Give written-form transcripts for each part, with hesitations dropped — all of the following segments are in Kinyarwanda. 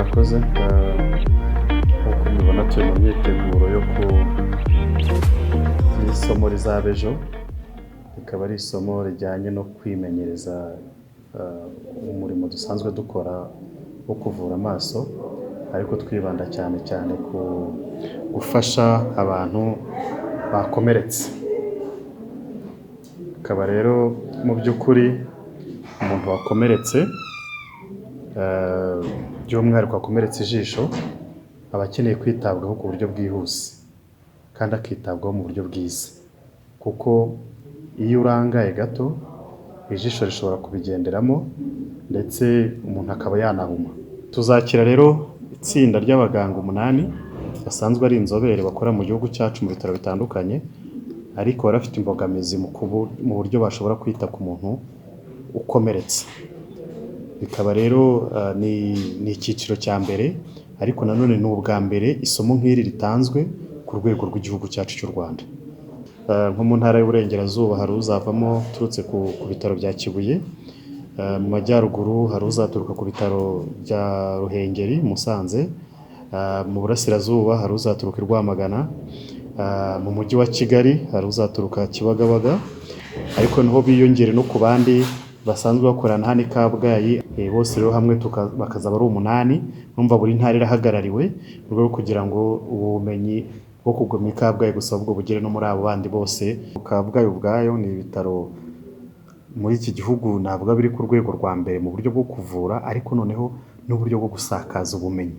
murakoze nk'uko mubibona turi mu myiteguro y'isomo rizaba ejo, rikaba ari isomo rijyanye no kwimenyereza umurimo dusanzwe dukora wo kuvura amaso, ariko twibanda cyane cyane ku gufasha abantu bakomeretse. Akaba rero mu by'ukuri umuntu wakomeretse by'umwihariko wakomeretse ijisho aba akeneye kwitabwaho ku buryo bwihuse kandi akitabwaho mu buryo bwiza, kuko iyo urangaye gato ijisho rishobora kubigenderamo ndetse umuntu akaba yanahuma. Tuzakira rero itsinda ry'abaganga 8 basanzwe ari inzobere bakora mu gihugu cyacu mu bitaro bitandukanye, ariko barafite imbogamizi mu buryo bashobora kwita ku muntu ukomeretse. Bikaba rero ni icyiciro cya mbere, ariko nanone ni ubwa mbere isomo nk'iri ritanzwe ku rwego rw'igihugu cyacu cy'u Rwanda. Nko mu ntara y'Uburengerazuba hari uzavamo turutse ku bitaro bya Kibuye, mu majyaruguru hari uzaturuka ku bitaro bya Ruhengeri Musanze, mu burasirazuba hari uzaturuka i Rwamagana, mu mujyi wa Kigali hari uzaturuka Kibagabaga, ariko niho biyongere no ku bandi basanzwe bakorana hano i Kabgayi. Bose rero hamwe bakazaba ari 8. Numva buri ntara irahagarariwe mu rwego kugira ngo ubumenyi bwo kuguma i Kabgayi gusa ubwo bugere no muri abo bandi bose. Kabgayi ubwayo ni ibitaro muri iki gihugu navuga biri ku rwego rwa mbere mu buryo bwo kuvura, ariko noneho n'uburyo bwo gusakaza ubumenyi.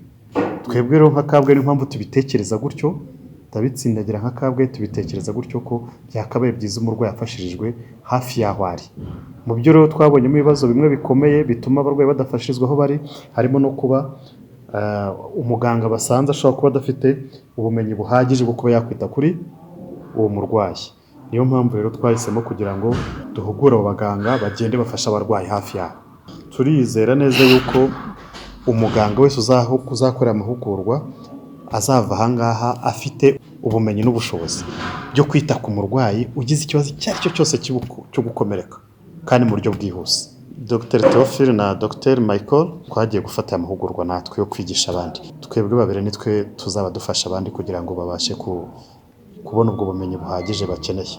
Twebwe rero nka Kabgayi niyo mpamvu tubitekereza gutyo, tabitsindagira nka Kabgayi tubitekereza gutyo ko byakabaye byiza umurwayi afashirijwe hafi y'aho ari. Mu byo rero twabonyemo ibibazo bimwe bikomeye bituma abarwayi badafashirizwa aho bari, harimo no kuba umuganga basanze ashobora kuba adafite ubumenyi buhagije bwo kuba yakwita kuri uwo murwayi. Niyo mpamvu rero twahisemo kugira ngo duhugure abo baganga bagende bafasha abarwayi hafi yabo. Turizera neza yuko umuganga wese uzakorera amahugurwa azava ahangaha afite ubumenyi n'ubushobozi byo kwita ku murwayi ugize ikibazo icyo ari cyo cyose cyo gukomereka kandi mu buryo bwihuse. Dr Theophile na Dr Michael twagiye gufata amahugurwa natwe yo kwigisha abandi. Twebwe babiri nitwe tuzaba dufasha abandi kugira ngo babashe kubona ubwo bumenyi buhagije bakeneye.